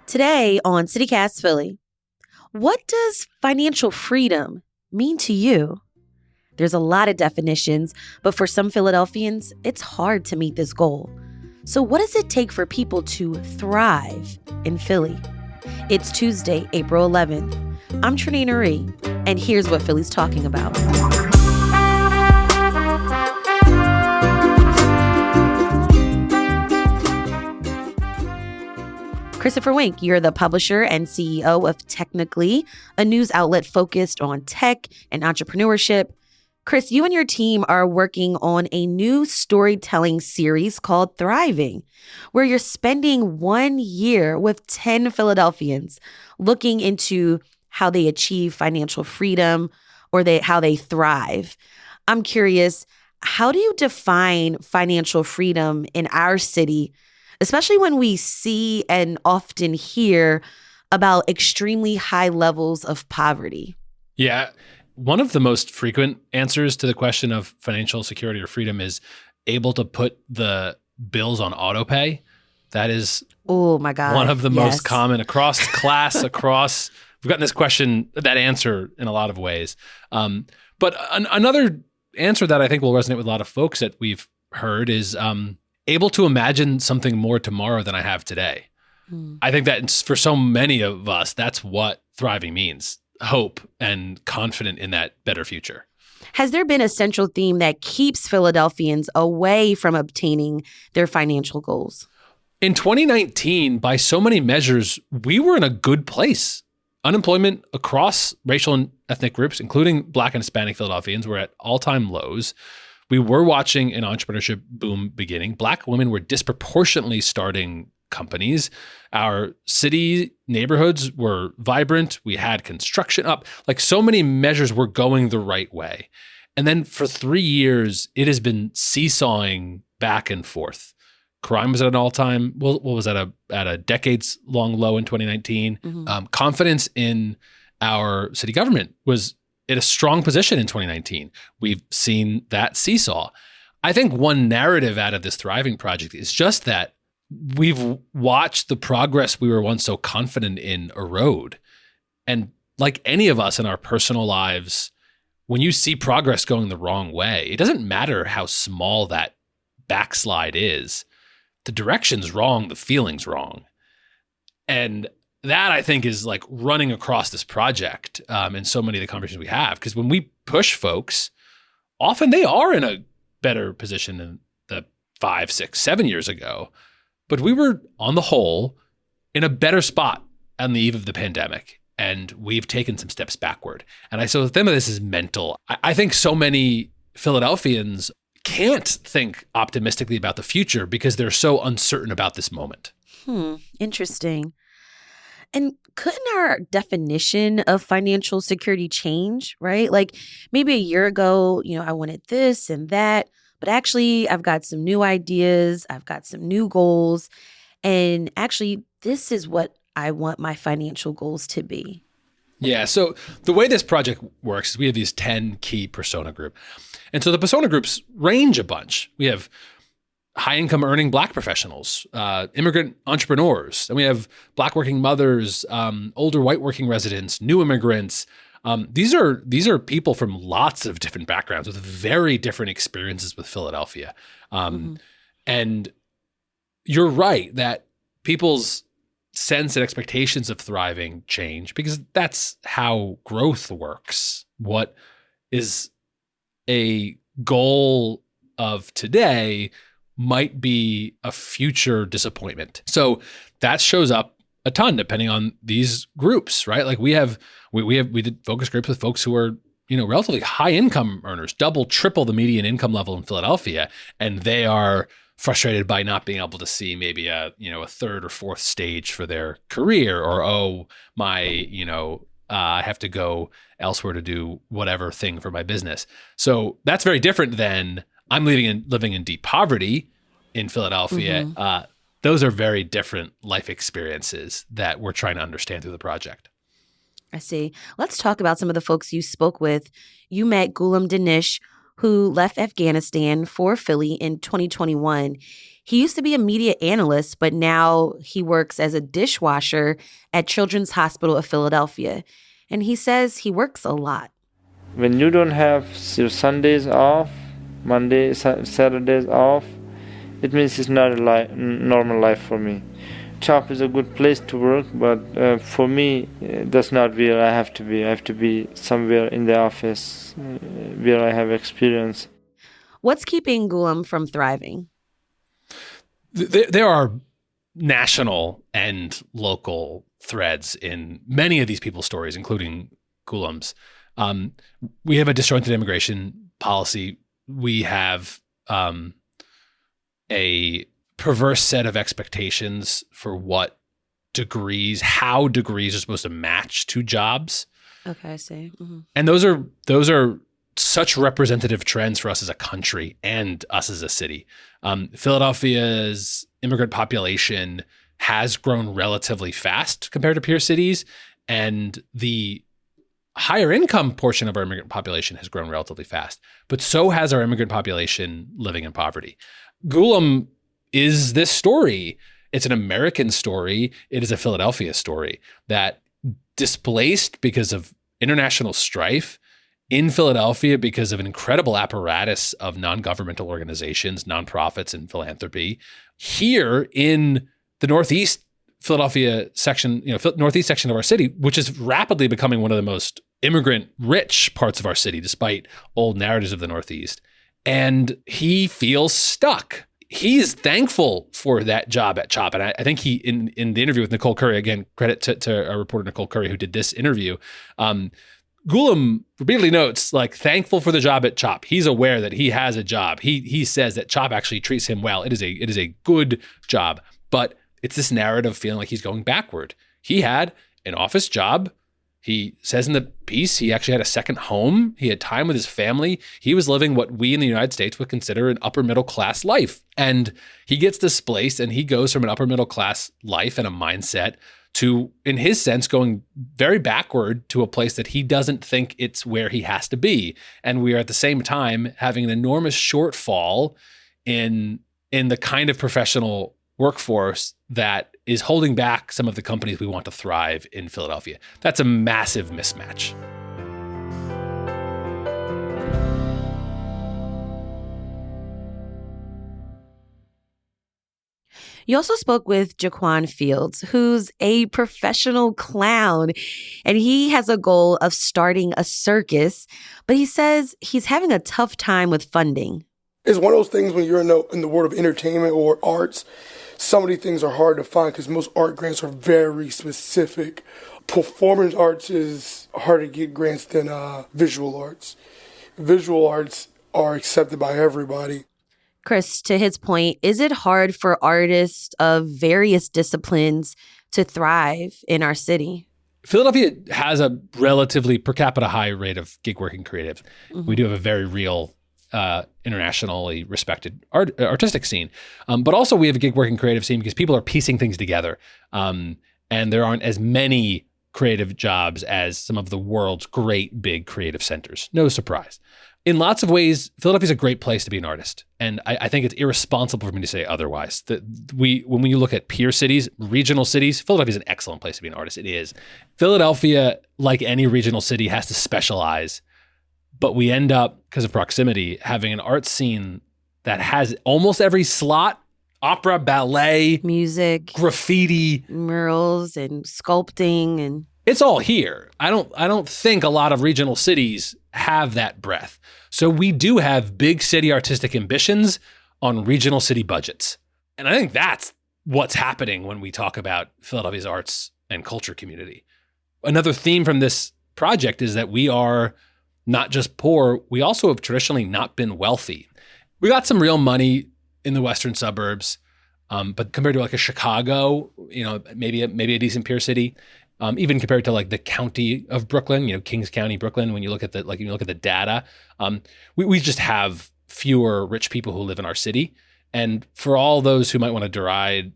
Today on CityCast Philly, what does financial freedom mean to you? There's a lot of definitions, but for some Philadelphians, it's hard to meet this goal. So what does it take for people to thrive in Philly? It's Tuesday, April 11th. I'm Trinina Marie, and here's what Philly's talking about. Christopher Wink, you're the publisher and CEO of Technically, a news outlet focused on tech and entrepreneurship. Chris, you and your team are working on a new storytelling series called Thriving, where you're spending 1 year with 10 Philadelphians looking into how they achieve financial freedom or how they thrive. I'm curious, how do you define financial freedom in our city, especially when we see and often hear about extremely high levels of poverty? Yeah. One of the most frequent answers to the question of financial security or freedom is able to put the bills on autopay. That is oh my God, one of the yes. most common across class, we've gotten this question, that answer in a lot of ways. But another answer that I think will resonate with a lot of folks that we've heard is able to imagine something more tomorrow than I have today. I think that for so many of us, that's what thriving means. Hope and confident in that better future. Has there been a central theme that keeps Philadelphians away from obtaining their financial goals? In 2019, by so many measures, we were in a good place. Unemployment across racial and ethnic groups, including Black and Hispanic Philadelphians, were at all-time lows. We were watching an entrepreneurship boom beginning. Black women were disproportionately starting companies. Our city neighborhoods were vibrant. We had construction up. Like, so many measures were going the right way. And then for 3 years, it has been seesawing back and forth. Crime was at an all-time, what was at a decades-long low in 2019. Confidence in our city government was at a strong position in 2019. We've seen that seesaw. I think one narrative out of this Thriving project is just that we've watched the progress we were once so confident in erode. And like any of us in our personal lives, when you see progress going the wrong way, it doesn't matter how small that backslide is. The direction's wrong, the feeling's wrong. And that, I think, is like running across this project in so many of the conversations we have. Because when we push folks, often they are in a better position than the 5, 6, 7 years ago. But we were, on the whole, in a better spot on the eve of the pandemic. And we've taken some steps backward. And so the theme of this is mental. I think so many Philadelphians can't think optimistically about the future because they're so uncertain about this moment. Interesting. And couldn't our definition of financial security change, right? Like maybe a year ago, I wanted this and that, but actually I've got some new ideas. I've got some new goals. And actually, this is what I want my financial goals to be. Yeah. So the way this project works is we have these 10 key persona group. And so the persona groups range a bunch. We have high income earning Black professionals, immigrant entrepreneurs. And we have Black working mothers, older white working residents, new immigrants. These are people from lots of different backgrounds with very different experiences with Philadelphia. And you're right that people's sense and expectations of thriving change because that's how growth works. What is a goal of today might be a future disappointment. So that shows up a ton depending on these groups, right? Like we did focus groups with folks who are, relatively high income earners, double, triple the median income level in Philadelphia. And they are frustrated by not being able to see maybe a third or fourth stage for their career, or, I have to go elsewhere to do whatever thing for my business. So that's very different than I'm living in deep poverty in Philadelphia. Those are very different life experiences that we're trying to understand through the project. I see. Let's talk about some of the folks you spoke with. You met Ghulam Danish, who left Afghanistan for Philly in 2021. He used to be a media analyst, but now he works as a dishwasher at Children's Hospital of Philadelphia. And he says he works a lot. When you don't have your Sundays off, Mondays, Saturdays off, it means it's not a normal life for me. CHOP is a good place to work, but for me, that's not where I have to be. I have to be somewhere in the office where I have experience. What's keeping Ghulam from thriving? There are national and local threads in many of these people's stories, including Ghulam's. We have a disjointed immigration policy. We have a perverse set of expectations for how degrees are supposed to match to jobs. Okay, I see. Mm-hmm. And those are such representative trends for us as a country and us as a city. Philadelphia's immigrant population has grown relatively fast compared to peer cities, and the higher income portion of our immigrant population has grown relatively fast, but so has our immigrant population living in poverty. Ghulam is this story. It's an American story. It is a Philadelphia story that displaced because of international strife in Philadelphia because of an incredible apparatus of non-governmental organizations, nonprofits, and philanthropy. Here in the Northeast Philadelphia section, Northeast section of our city, which is rapidly becoming one of the most immigrant-rich parts of our city, despite old narratives of the Northeast. And he feels stuck. He's thankful for that job at CHOP. And I think he, in the interview with Nicole Curry, again, credit to our reporter Nicole Curry who did this interview, Ghulam repeatedly notes, thankful for the job at CHOP. He's aware that he has a job. He says that CHOP actually treats him well. It is a good job. But it's this narrative of feeling like he's going backward. He had an office job. He says in the piece he actually had a second home. He had time with his family. He was living what we in the United States would consider an upper middle class life. And he gets displaced and he goes from an upper middle class life and a mindset to, in his sense, going very backward to a place that he doesn't think it's where he has to be. And we are at the same time having an enormous shortfall in the kind of professional workforce that is holding back some of the companies we want to thrive in Philadelphia. That's a massive mismatch. You also spoke with Jaquan Fields, who's a professional clown, and he has a goal of starting a circus, but he says he's having a tough time with funding. It's one of those things when you're in the world of entertainment or arts, some of these things are hard to find because most art grants are very specific. Performance arts is harder to get grants than visual arts. Visual arts are accepted by everybody. Chris, to his point, is it hard for artists of various disciplines to thrive in our city? Philadelphia has a relatively per capita high rate of gig working creatives. Mm-hmm. We do have a very real internationally respected artistic scene. But also we have a gig working creative scene because people are piecing things together. And there aren't as many creative jobs as some of the world's great big creative centers. No surprise. In lots of ways, Philadelphia is a great place to be an artist. And I think it's irresponsible for me to say otherwise. When you look at peer cities, regional cities, Philadelphia is an excellent place to be an artist. It is. Philadelphia, like any regional city, has to specialize. But we end up, because of proximity, having an art scene that has almost every slot: opera, ballet, music, graffiti, murals, and sculpting, and it's all here. I don't think a lot of regional cities have that breadth. So we do have big city artistic ambitions on regional city budgets. And I think that's what's happening when we talk about Philadelphia's arts and culture community. Another theme from this project is that we are not just poor, we also have traditionally not been wealthy. We got some real money in the western suburbs, but compared to a Chicago, maybe a decent peer city, even compared to the county of Brooklyn, Kings County, Brooklyn. When you look at the data, we just have fewer rich people who live in our city. And for all those who might want to deride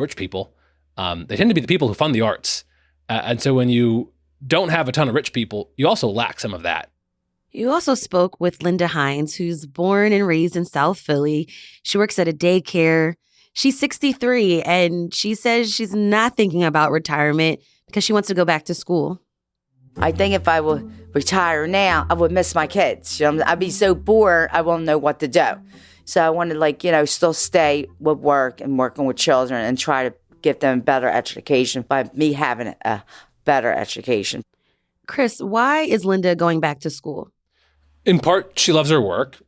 rich people, they tend to be the people who fund the arts. And so when you don't have a ton of rich people, you also lack some of that. You also spoke with Linda Hines, who's born and raised in South Philly. She works at a daycare. She's 63, and she says she's not thinking about retirement because she wants to go back to school. I think if I would retire now, I would miss my kids. I'd be so bored, I won't know what to do. So I wanted still stay with work and working with children and try to give them a better education by me having a better education. Chris, why is Linda going back to school? In part, she loves her work.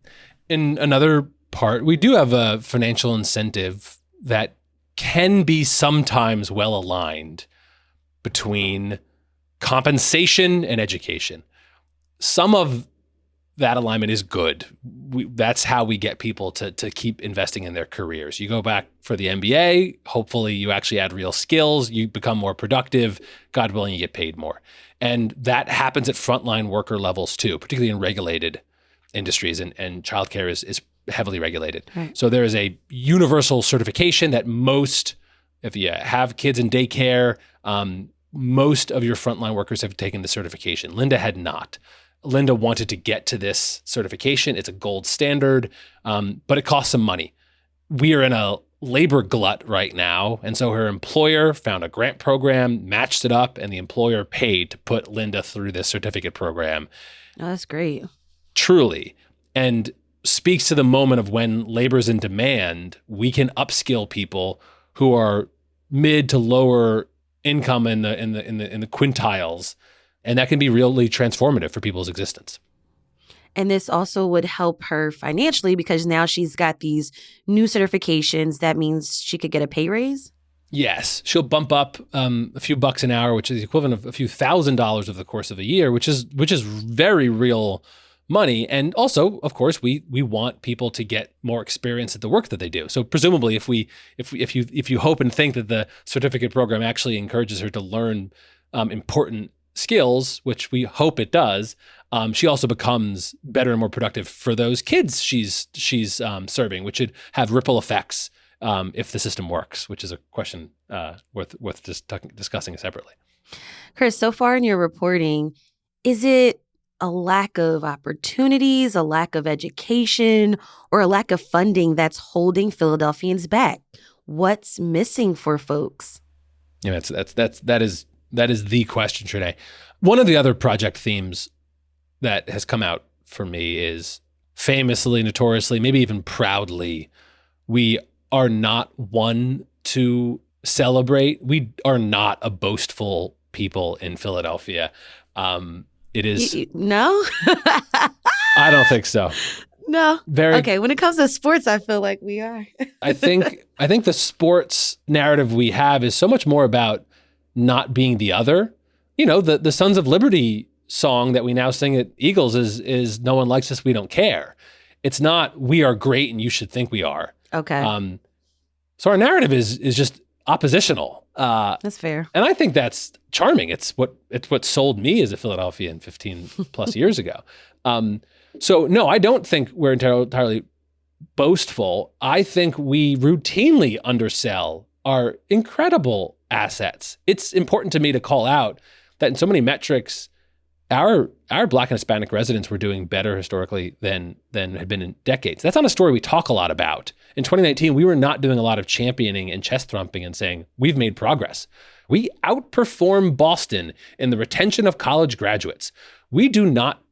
In another part, we do have a financial incentive that can be sometimes well aligned between compensation and education. Some of that alignment is good. That's how we get people to keep investing in their careers. You go back for the MBA, hopefully you actually add real skills, you become more productive, God willing, you get paid more. And that happens at frontline worker levels too, particularly in regulated industries, and childcare is heavily regulated. Right. So there is a universal certification that if you have kids in daycare, most of your frontline workers have taken the certification. Linda had not. Linda wanted to get to this certification. It's a gold standard, but it costs some money. We are in a labor glut right now, and so her employer found a grant program, matched it up, and the employer paid to put Linda through this certificate program. Oh, that's great. Truly. And speaks to the moment of when labor's in demand, we can upskill people who are mid to lower income in the quintiles, and that can be really transformative for people's existence. And this also would help her financially because now she's got these new certifications. That means she could get a pay raise? Yes. She'll bump up a few bucks an hour, which is the equivalent of a few $1,000s over the course of a year, which is very real money. And also, of course, we want people to get more experience at the work that they do. So presumably, if you hope and think that the certificate program actually encourages her to learn important skills, which we hope it does, she also becomes better and more productive for those kids she's serving, which should have ripple effects if the system works, which is a question worth discussing separately. Chris, so far in your reporting, is it a lack of opportunities, a lack of education, or a lack of funding that's holding Philadelphians back? What's missing for folks? Yeah, that is the question, Trenae. One of the other project themes that has come out for me is famously, notoriously, maybe even proudly, we are not one to celebrate. We are not a boastful people in Philadelphia. It is no. I don't think so. No. Very okay. When it comes to sports, I feel like we are. I think the sports narrative we have is so much more about not being the other. You know, the Sons of Liberty song that we now sing at Eagles is "No one likes us, we don't care." It's not "we are great and you should think we are." Okay. So our narrative is just oppositional. That's fair. And I think that's charming. It's what sold me as a Philadelphian 15 plus years ago. So no, I don't think we're entirely boastful. I think we routinely undersell our incredible assets. It's important to me to call out that in so many metrics, our Black and Hispanic residents were doing better historically than had been in decades. That's not a story we talk a lot about. In 2019, we were not doing a lot of championing and chest thumping and saying, we've made progress. We outperform Boston in the retention of college graduates. We do not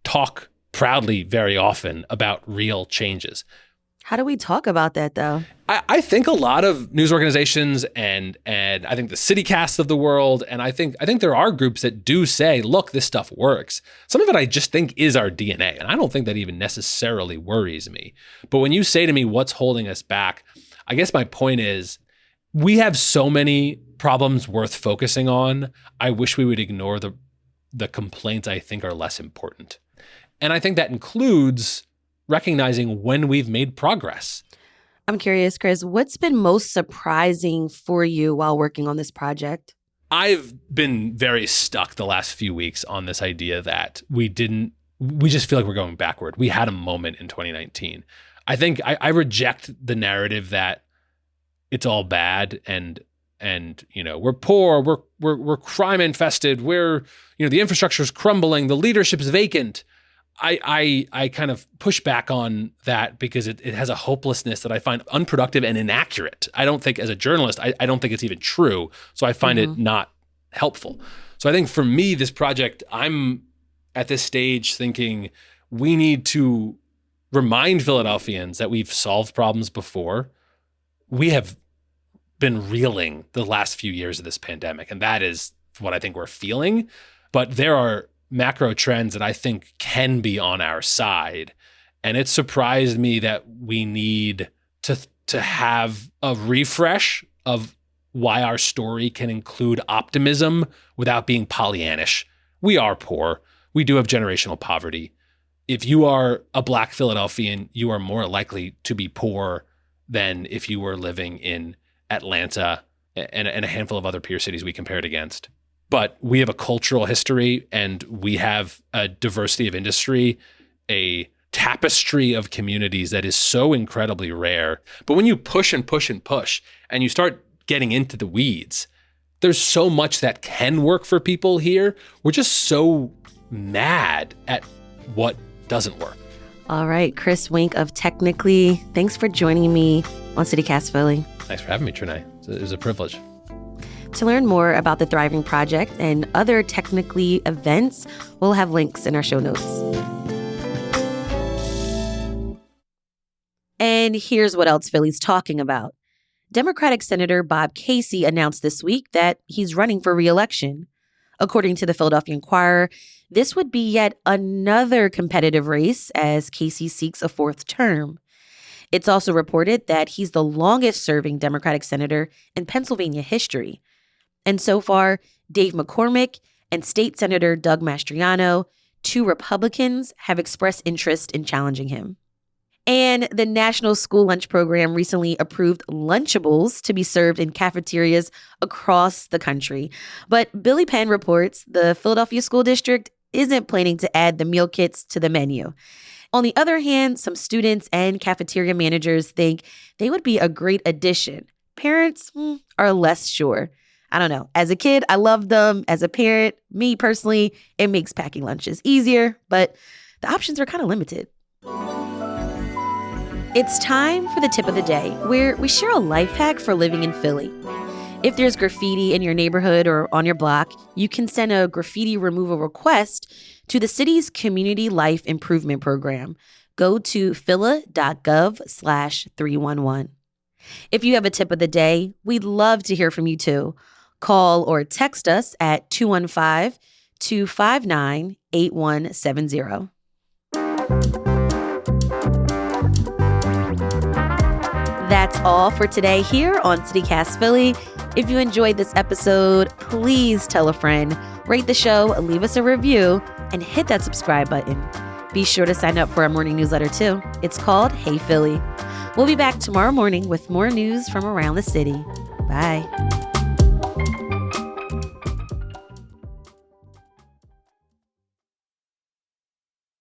talk proudly very often about real changes. How do we talk about that, though? I think a lot of news organizations and I think the CityCast of the world, and I think there are groups that do say, look, this stuff works. Some of it I just think is our DNA, and I don't think that even necessarily worries me. But when you say to me, what's holding us back, I guess my point is we have so many problems worth focusing on. I wish we would ignore the complaints I think are less important. And I think that includes recognizing when we've made progress. I'm curious, Chris, what's been most surprising for you while working on this project? I've been very stuck the last few weeks on this idea that we just feel like we're going backward. We had a moment in 2019. I think I reject the narrative that it's all bad and you know, we're poor, we're crime infested, the infrastructure is crumbling, the leadership is vacant. I kind of push back on that because it has a hopelessness that I find unproductive and inaccurate. I don't think, as a journalist, I don't think it's even true. So I find it not helpful. So I think for me, this project, I'm at this stage thinking we need to remind Philadelphians that we've solved problems before. We have been reeling the last few years of this pandemic, and that is what I think we're feeling. But there are macro trends that I think can be on our side. And it surprised me that we need to have a refresh of why our story can include optimism without being Pollyannish. We are poor. We do have generational poverty. If you are a Black Philadelphian, you are more likely to be poor than if you were living in Atlanta and a handful of other peer cities we compared against. But we have a cultural history, and we have a diversity of industry, a tapestry of communities that is so incredibly rare. But when you push and push and push, and you start getting into the weeds, there's so much that can work for people here. We're just so mad at what doesn't work. All right, Chris Wink of Technically, thanks for joining me on CityCast Philly. Thanks for having me, Trinae. It was a privilege. To learn more about the Thriving Project and other Technically events, we'll have links in our show notes. And here's what else Philly's talking about. Democratic Senator Bob Casey announced this week that he's running for re-election. According to the Philadelphia Inquirer, this would be yet another competitive race as Casey seeks a fourth term. It's also reported that he's the longest-serving Democratic senator in Pennsylvania history. And so far, Dave McCormick and State Senator Doug Mastriano, two Republicans, have expressed interest in challenging him. And the National School Lunch Program recently approved Lunchables to be served in cafeterias across the country. But Billy Penn reports the Philadelphia School District isn't planning to add the meal kits to the menu. On the other hand, some students and cafeteria managers think they would be a great addition. Parents are less sure. I don't know. As a kid, I loved them. As a parent, me personally, it makes packing lunches easier, but the options are kind of limited. It's time for the tip of the day, where we share a life hack for living in Philly. If there's graffiti in your neighborhood or on your block, you can send a graffiti removal request to the city's Community Life Improvement Program. Go to phila.gov/311. If you have a tip of the day, we'd love to hear from you too. Call or text us at 215-259-8170. That's all for today here on CityCast Philly. If you enjoyed this episode, please tell a friend, rate the show, leave us a review, and hit that subscribe button. Be sure to sign up for our morning newsletter too. It's called Hey Philly. We'll be back tomorrow morning with more news from around the city. Bye.